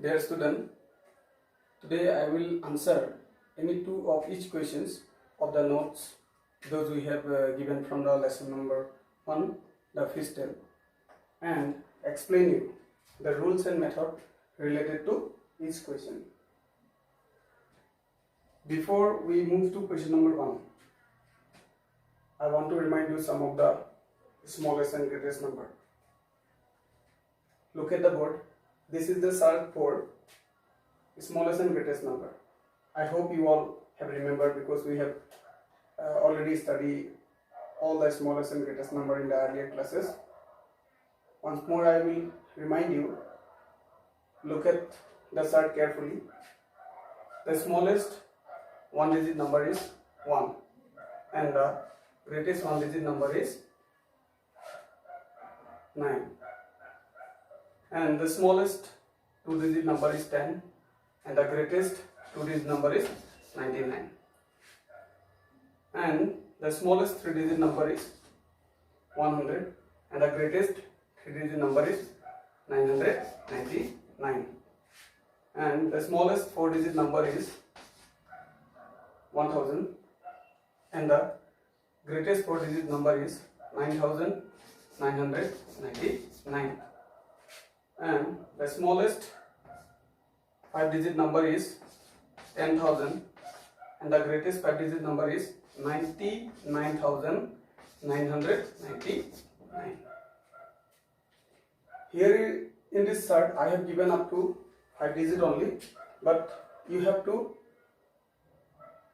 Dear student, today I will answer any two of each questions of the notes those we have given from the lesson number 1, the fish tale, and explain you the rules and method related to each question. Before we move to question number 1, I want to remind you some of the smallest and greatest number. Look at the board. This is the chart for smallest and greatest number. I hope you all have remembered because we have already studied all the smallest and greatest number in the earlier classes. Once more I will remind you, look at the chart carefully. The smallest one digit number is 1 and the greatest one digit number is 9. And the smallest two digit number is 10 and the greatest two digit number is 99. And the smallest three digit number is 100 and the greatest three digit number is 999. And the smallest four digit number is 1000 and the greatest four digit number is 9999. And the smallest 5 digit number is 10,000 and the greatest 5 digit number is 99,999. Here in this chart I have given up to 5 digit only, but you have to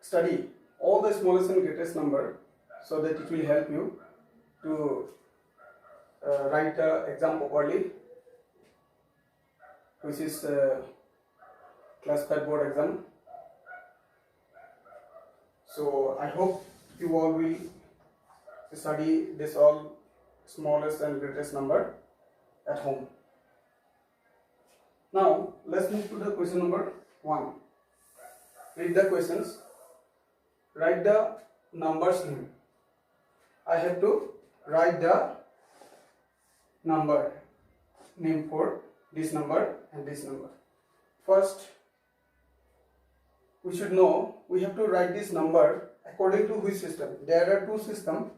study all the smallest and greatest number so that it will help you to write the exam properly, which is class 5 board exam. So I hope you all will study this all smallest and greatest number at home. Now let's move to the question number 1. Read the questions. Write the numbers name. I have to write the number name for this number and this number. First, we should know we have to write this number according to which system. There are two systems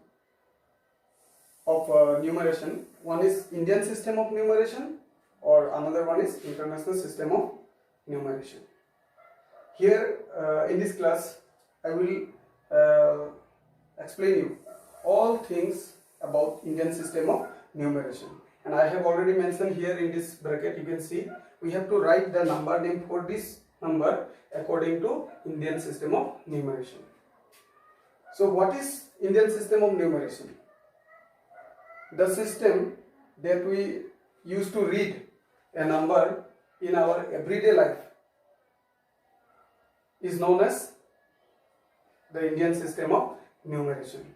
of numeration. One is Indian system of numeration or another one is international system of numeration. Here in this class I will explain you all things about Indian system of numeration. And I have already mentioned here in this bracket, you can see we have to write the number name for this number according to Indian system of numeration. So what is Indian system of numeration? The system that we use to read a number in our everyday life is known as the Indian system of numeration.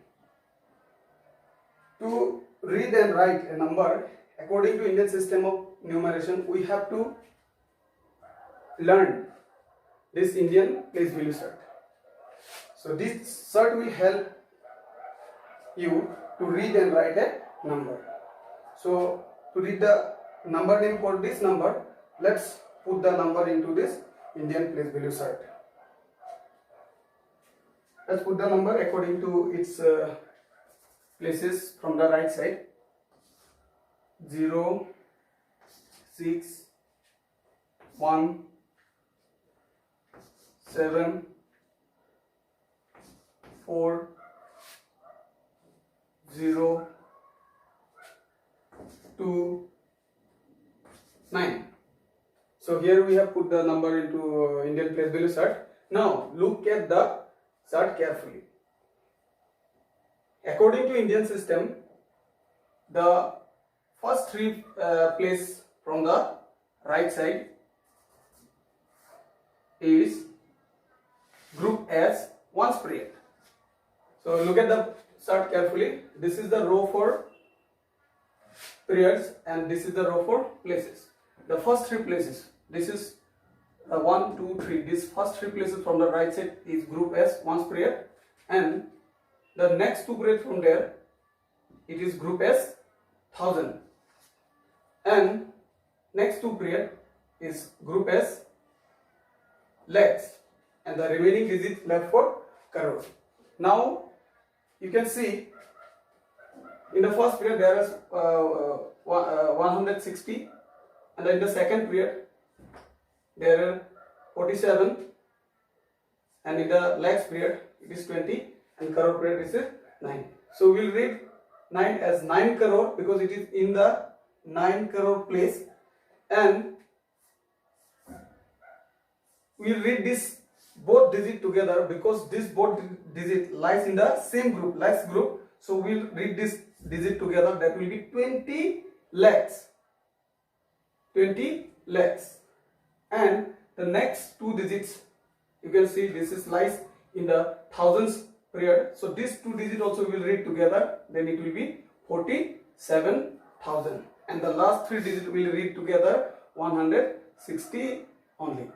To read and write a number according to Indian system of numeration, we have to learn this Indian place value chart. So this chart will help you to read and write a number. So to read the number name for this number, let's put the number into this Indian place value chart. Let's put the number according to its places from the right side. 0, 6, 1, 7, 4, 0, 2, 9. So here we have put the number into Indian place value chart. Now look at the chart carefully. According to Indian system, the first three place from the right side is group as ones period. So look at the chart carefully. This is the row for periods and this is the row for places. The first three places, this is 1, 2, 3. These first three places from the right side is group as ones period, and the next two period from there it is group as 1000, and next two period is group as lakhs, and the remaining digit left for crore. Now you can see in the first period there is 160, and in the second period there are 47, and in the lakhs period it is 20, and crore period is 9. So we will read 9 as 9 crore because it is in the 9 crore place, and we will read this both digit together because this both digit lies in the same group, lakhs group. So we will read this digit together, that will be 20 lakhs. 20 lakhs. And the next two digits, you can see this is lies in the thousands period. So these two digits also will read together, then it will be 47,000. And the last three digits will read together 160 only.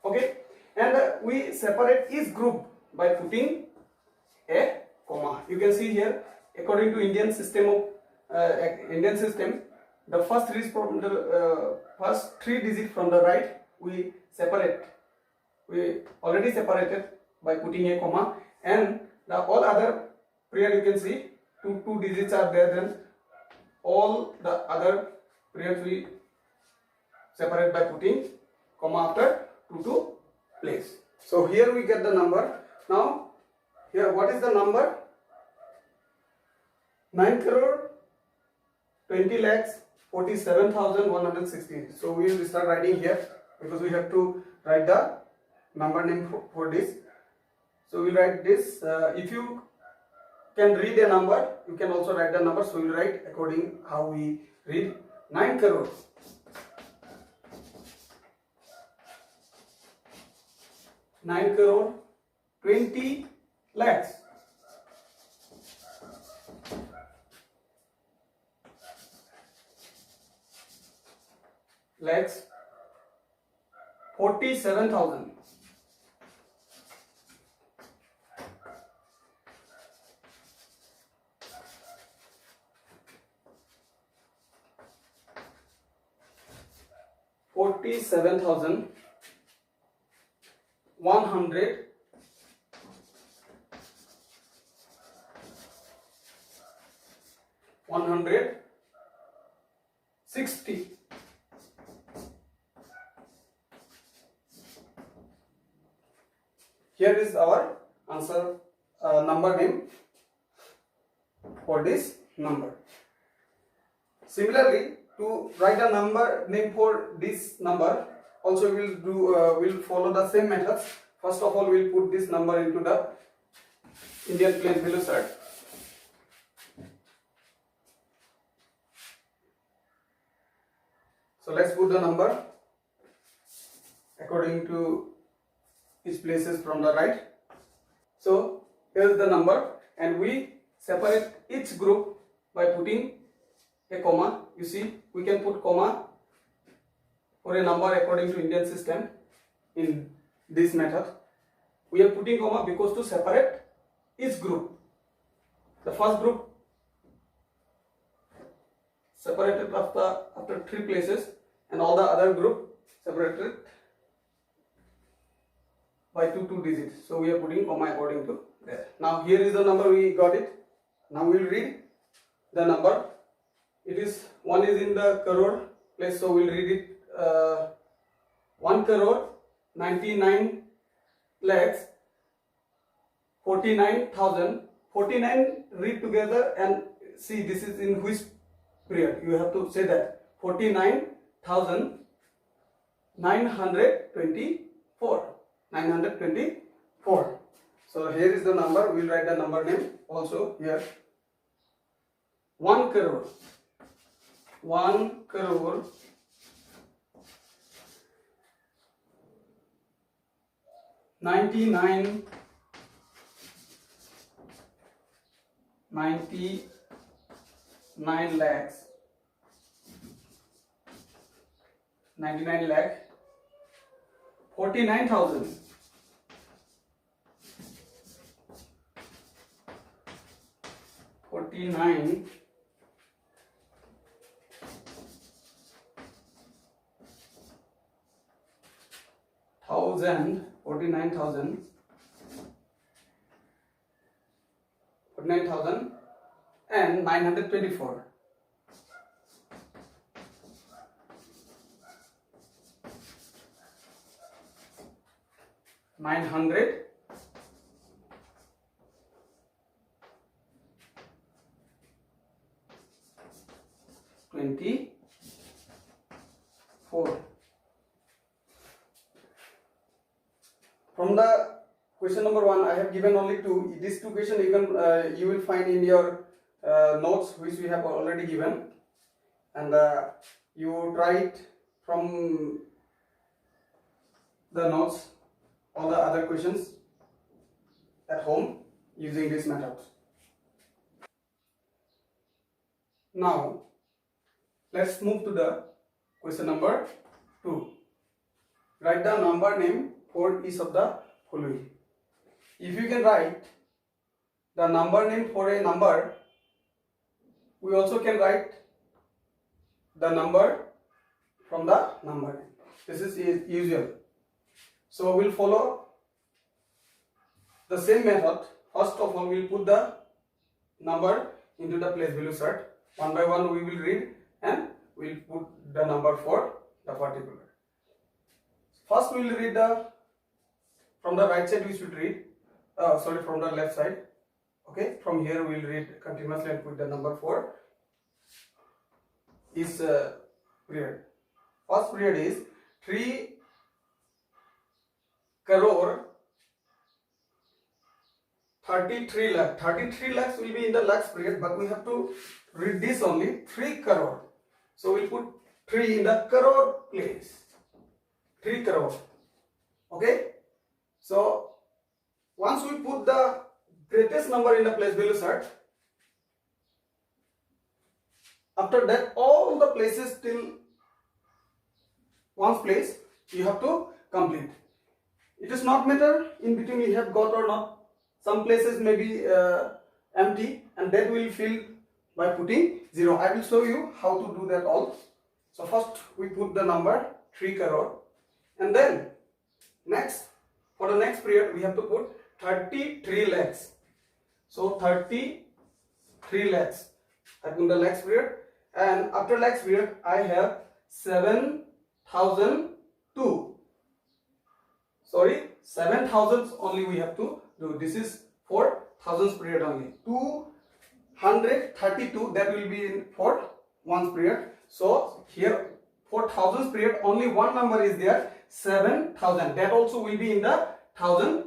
Okay, and we separate each group by putting a comma. You can see here, according to Indian system, the first three from the first three digits from the right we separate. We already separated by putting a comma, and the all other period you can see two digits are there. Then all the other periods we separate by putting comma after to place. So here we get the number. Now here what is the number? 9 crore 20 lakhs 47,160. So we will start writing here because we have to write the number name for this. So we will write this. If you can read a number, you can also write the number. So we will write according how we read. 9 crore 9 crore 20 lakhs lakhs 47,000. $47,100 160. Here is our answer, number name for this number. Similarly, to write a number name for this number, also we'll follow the same methods. First of all, we'll put this number into the Indian plain below chart. So let's put the number according to its places from the right. So here is the number, and we separate each group by putting a comma. You see, we can put comma for a number according to Indian system in this method. We are putting comma because to separate each group. The first group separated after three places, and all the other group separated by two digits. So we are putting comma according to that. Now here is the number, we got it. Now we will read the number. It is one is in the crore place, so we'll read it 1 crore 99 lakhs 49,000. 49 read together and see this is in which period. You have to say that 49,924. 924. So here is the number. We'll write the number name also here. 1 crore 1 crore 99 lakhs 99 lakh 49,000. 49 49,924. 49,000 and 924. 924. From the question number 1, I have given only 2. These 2 questions you will find in your notes which we have already given, and you try it from the notes, all the other questions at home using this method. Now let's move to the question number 2. Write the number name for each of the following. If you can write the number name for a number, we also can write the number from the number name. This is usual. So we'll follow the same method. First of all, we'll put the number into the place value chart. One by one we will read and we'll put the number for the particular. First we will read from the right side we should read, from the left side. Okay, from here we will read continuously and put the number for each period. First period is 3 crore 33 lakh. 33 lakhs will be in the lakhs period, but we have to read this only 3 crore. So we put 3 in the crore place. 3 crore. Okay. So once we put the greatest number in the place value chart, after that all the places till one's place you have to complete. It does not matter in between you have got or not. Some places may be empty and that will fill by putting 0. I will show you how to do that all. So first we put the number 3 crore, and then for the next period we have to put 33 lakhs. So 33 lakhs. I put the lakhs period, and after lakhs period I have 7,002. Sorry, 7,000 only we have to do. This is for thousands period only. 232, that will be in for ones period. So here for thousands period only one number is there, 7,000. That also will be in the 1,000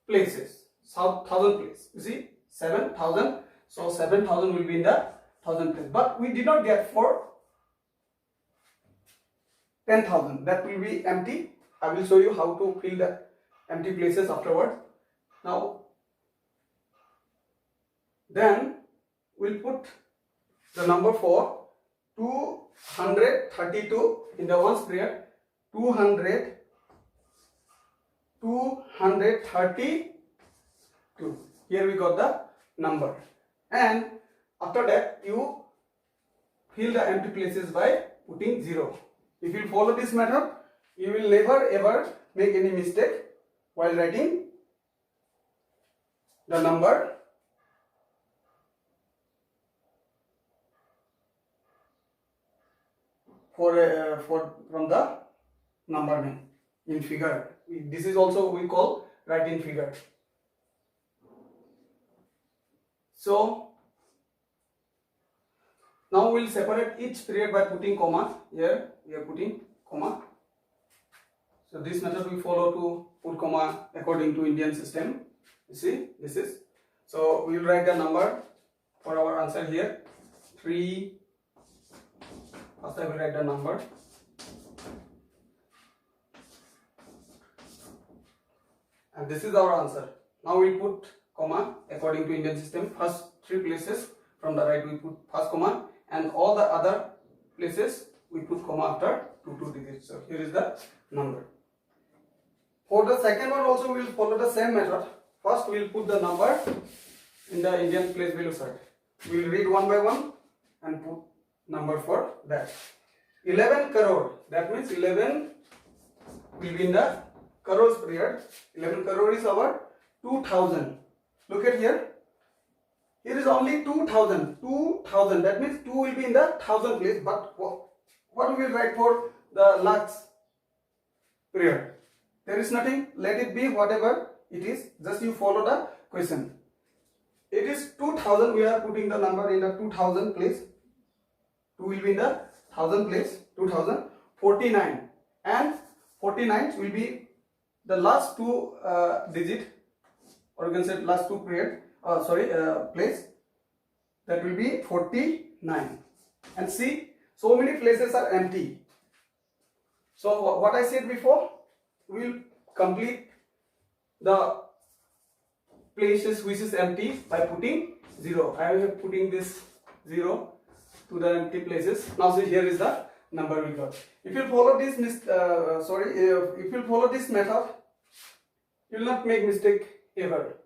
places. 1,000 place. You see, 7,000. So 7,000 will be in the 1,000 place. But we did not get for 10,000. That will be empty. I will show you how to fill the empty places afterward. Now, then we'll put the number for 232 in the ones period. 232. Here we got the number, and after that you fill the empty places by putting 0. If you follow this method, you will never ever make any mistake while writing the number from the number name in figure. This is also we call write in figure. So now we will separate each period by putting comma. Here we are putting comma. So this method we follow to put comma according to Indian system. You see, this is. So we will write the number for our answer here. 3. First I will write the number. And this is our answer. Now we put comma according to Indian system. First 3 places from the right we put first comma, and all the other places we put comma after 2 digits. So here is the number. For the second one also we will follow the same method. First we will put the number in the Indian place value chart. We will read one by one and put number for that. 11 crore. That means 11 will be in the crores period. 11 crore is our 2000. Look at here. Here is only 2000. 2000. That means 2 will be in the thousand place. But what we will write for the lakhs period? There is nothing. Let it be whatever it is. Just you follow the question. It is 2000. We are putting the number in the 2000 place. 2 will be in the thousand place. 2049 and 49 will be the last two digit, or you can say last two period. Place. That will be 49. And see, so many places are empty. So what I said before, we will complete the places which is empty by putting 0. I am putting this 0 to the empty places. Now see, here is the number we got. If you follow this if you follow this method, you will not make mistake ever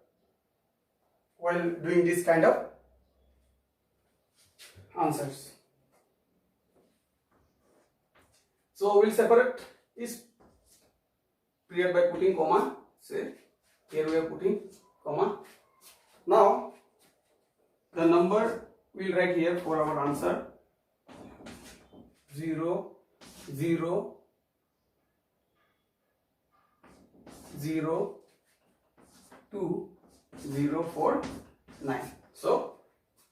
while doing this kind of answers. So we'll separate this period by putting comma. Say here we are putting comma. Now the number we'll write here for our answer: 0 0 0 2 0 4 9. So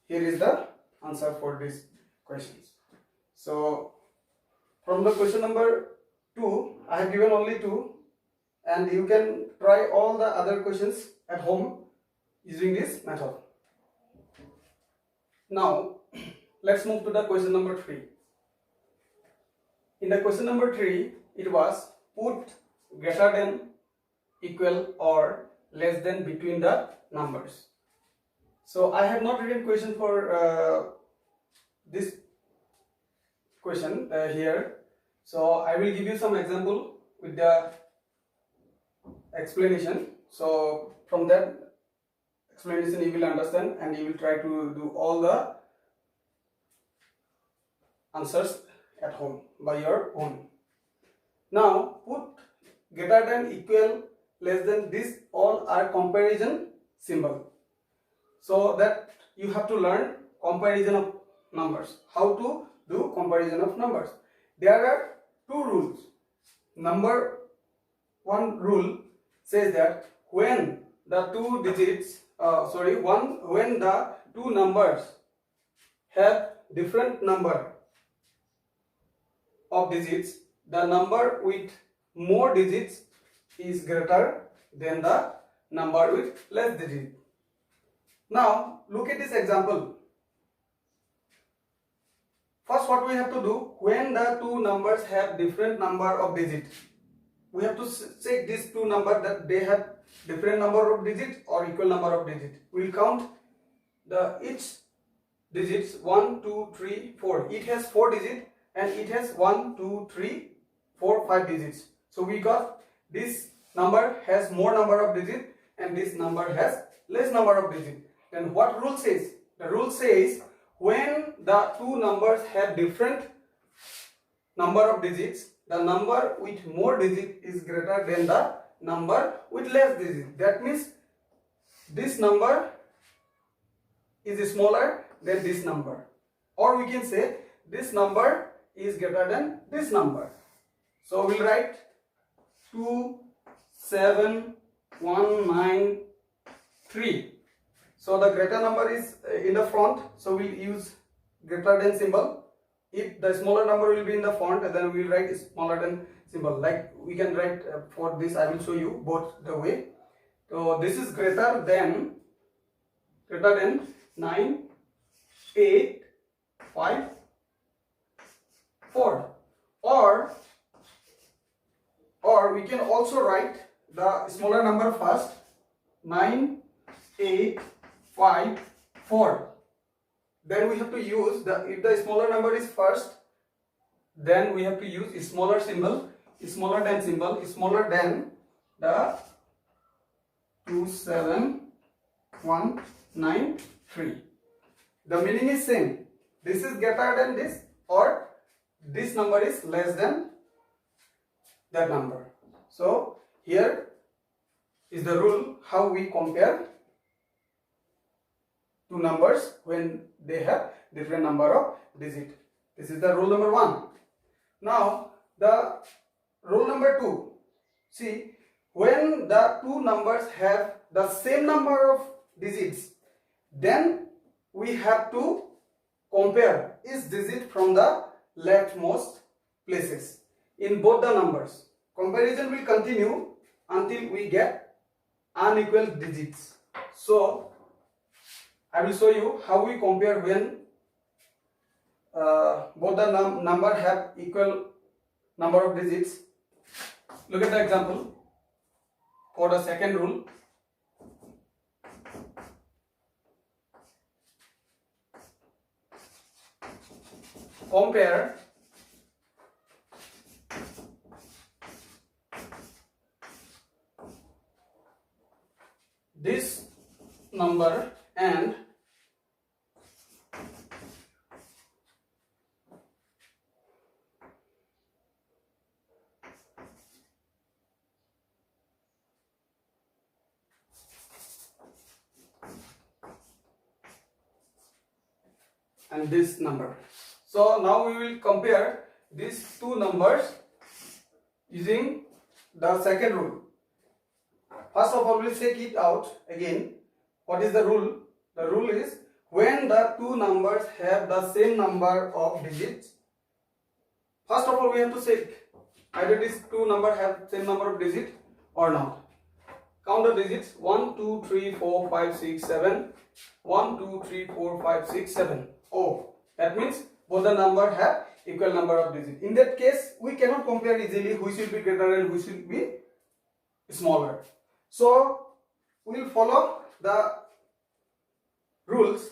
here is the answer for these questions. So from the question number 2, I have given only 2, and you can try all the other questions at home using this method. Now let's move to the question number 3. In the question number 3, it was put greater than, equal or less than between the numbers. So I have not written question for this question here. So I will give you some example with the explanation. So from that explanation you will understand, and you will try to do all the answers at home by your own. Now put greater than, equal, less than, these all are comparison symbol. So that you have to learn comparison of numbers. How to do comparison of numbers? There are two rules. Number one rule says that when the two digits, when the two numbers have different number of digits, the number with more digits is greater than the number with less digits. Now look at this example. First, what we have to do, when the two numbers have different number of digits, we have to check these two numbers that they have different number of digits or equal number of digits. We will count the each digits 1, 2, 3, 4. It has 4 digits and it has 1, 2, 3, 4, 5 digits. So we got this number has more number of digits and this number has less number of digits. Then what rule says? The rule says when the two numbers have different number of digits, the number with more digits is greater than the number with less digits. That means this number is smaller than this number, or we can say this number is greater than this number. So we'll write 2 7 1 9 3. So the greater number is in the front, so we'll use greater than symbol. If the smaller number will be in the front, then we'll write smaller than symbol. Like we can write for this, I will show you both the way. So this is greater than 9 8 5 4, or we can also write the smaller number first, 9 8 5 4. Then we have to use if the smaller number is first, then we have to use a smaller symbol, smaller than symbol, smaller than the 2 7 1 9 3. The meaning is same. This is greater than this, or this number is less than that number. So here is the rule how we compare two numbers when they have different number of digits. This is the rule number 1. Now the rule number 2. See, when the two numbers have the same number of digits, then we have to compare each digit from the leftmost places in both the numbers. Comparison will continue until we get unequal digits. So I will show you how we compare when both the number have equal number of digits. Look at the example for the second rule. Compare this number and this number. So now we will compare these two numbers using the second rule. First of all, we will check it out again. What is the rule? The rule is when the two numbers have the same number of digits. First of all, we have to check either these two numbers have same number of digits or not. Count the digits 1, 2, 3, 4, 5, 6, 7. 1, 2, 3, 4, 5, 6, 7. Oh, that means both the number have equal number of digits. In that case, we cannot compare easily which will be greater and which will be smaller. So we will follow the rules.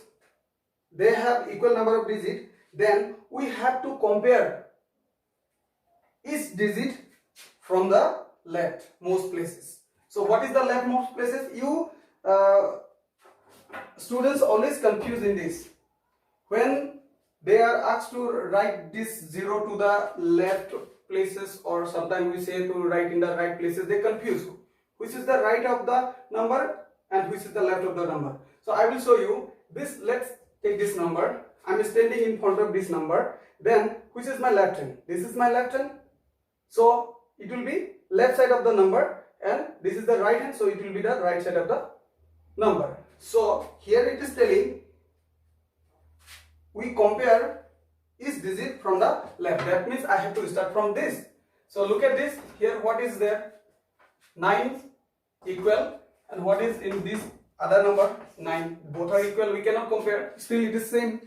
They have equal number of digits. Then we have to compare each digit from the leftmost places. So what is the leftmost places? You students always confuse in this. When they are asked to write this 0 to the left places, or sometimes we say to write in the right places, they confuse which is the right of the number and which is the left of the number. So I will show you this. Let's take this number. I am standing in front of this number. Then which is my left hand? This is my left hand. So it will be left side of the number, and this is the right hand, so it will be the right side of the number. So here it is telling we compare each digit from the left. That means I have to start from this. So look at this. Here what is there? 9 equal, and what is in this other number? 9. Both are equal. We cannot compare. Still it is same.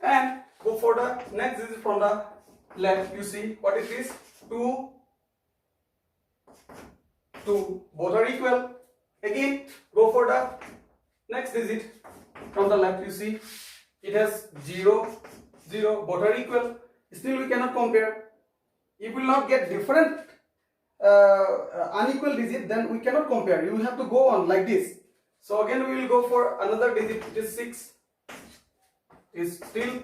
And go for the next digit from the left. You see what it is? 2. 2. Both are equal. Again go for the next digit from the left. You see it has 0, 0. Both are equal. Still we cannot compare. If we will not get different unequal digit, then we cannot compare. You have to go on like this. So again we will go for another digit. It is 6. Is still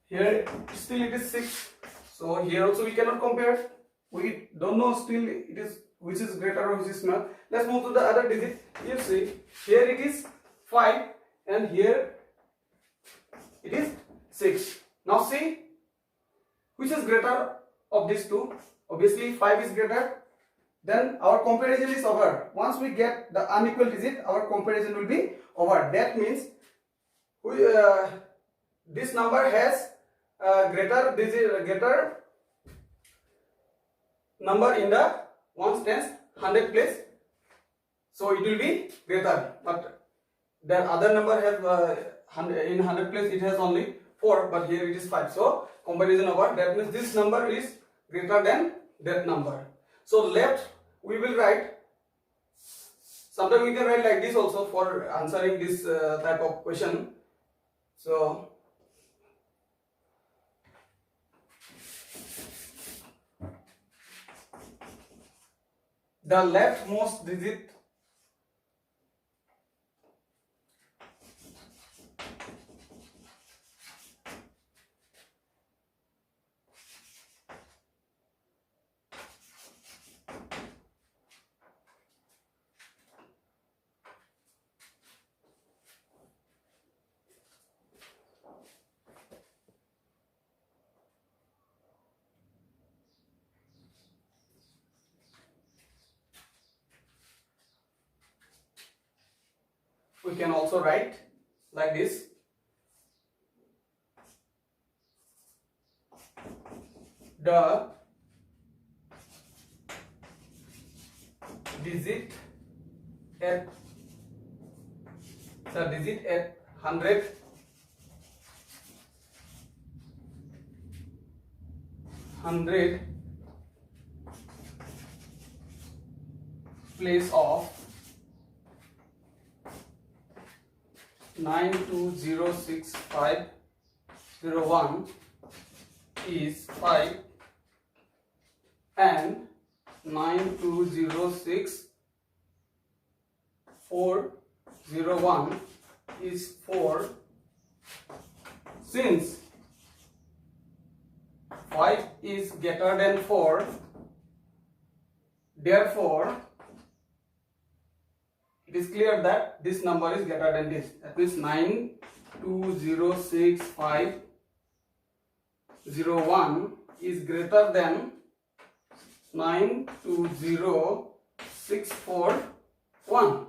here. Still it is 6. So here also we cannot compare. We don't know still it is which is greater or which is small. Let's move to the other digit. You see here it is 5 and here it is 6. Now see which is greater of these two. Obviously 5 is greater. Then our comparison is over. Once we get the unequal digit, our comparison will be over. That means this number has greater number in the 1 tens 100 place, so it will be greater. But the other number have in 100 place it has only 4, but here it is 5. So comparison over. That means this number is greater than that number. So left we will write. Sometimes we can write like this also for answering this type of question. So the leftmost digit we can also write like this. The digit at 100 place of 9206,501 is 5 and 9206,401 is 4. Since 5 is greater than 4, therefore it is clear that this number is greater than this. That means 9206,501 is greater than 920641.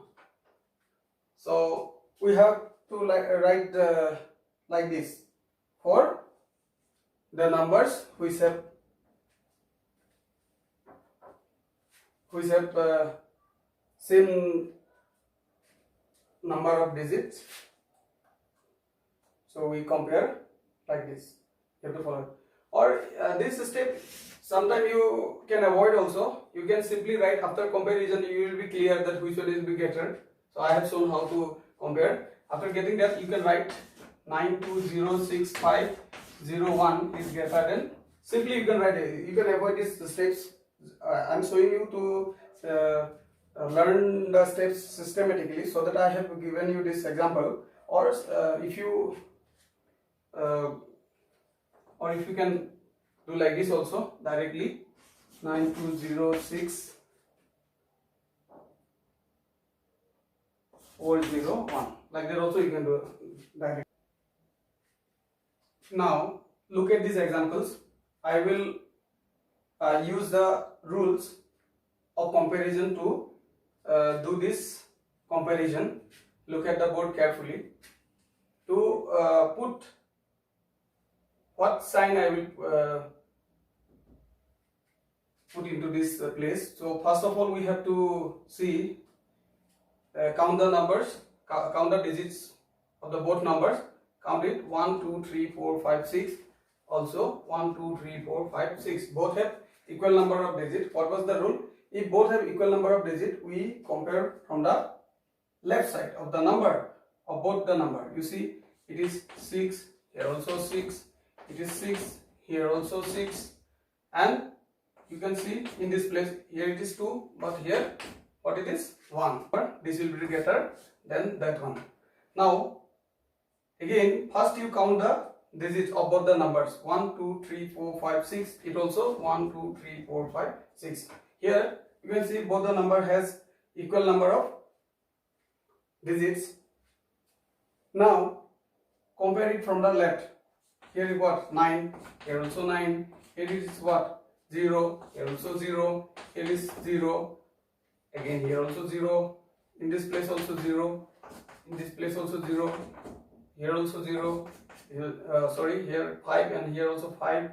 So we have to write like this for the numbers which have same number of digits. So we compare like this. You have to follow. Or this step sometimes you can avoid also. You can simply write after comparison. You will be clear that which one is greater. So I have shown how to compare. After getting that, you can write 9206,501 is greater than. Simply you can write it. You can avoid these steps. I am showing you to learn the steps systematically, so that I have given you this example. Or if you can do like this also directly, 9206,401, like that also you can do directly. Now look at these examples. I will use the rules of comparison to do this comparison. Look at the board carefully. To put what sign I will put into this place. So first of all, we have to see, count the numbers, count the digits of the both numbers. Count it 1, 2, 3, 4, 5, 6. Also 1, 2, 3, 4, 5, 6. Both have equal number of digits. What was the rule? If both have equal number of digits, we compare from the left side of the number of both the number. You see, it is 6, here also 6, it is 6, here also 6, and you can see in this place, here it is 2, but here what it is? 1. But this will be greater than that one. Now again, first you count the digits of both the numbers. 1, 2, 3, 4, 5, 6. It also 1, 2, 3, 4, 5, 6. Here you can see both the number has equal number of digits. Now compare it from the left. Here is what? 9. Here also 9. Here is what? 0. Here also 0. Here is 0. Again here also 0. In this place also 0. In this place also 0. Here also 0. Here 5, and here also 5.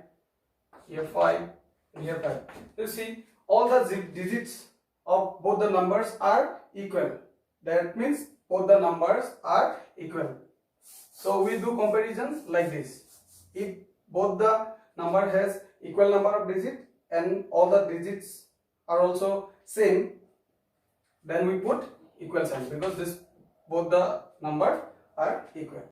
Here 5. And here 5. You see, all the digits of both the numbers are equal. That means both the numbers are equal. So we do comparison like this. If both the number has equal number of digits and all the digits are also same, then we put equal sign, because both the numbers are equal.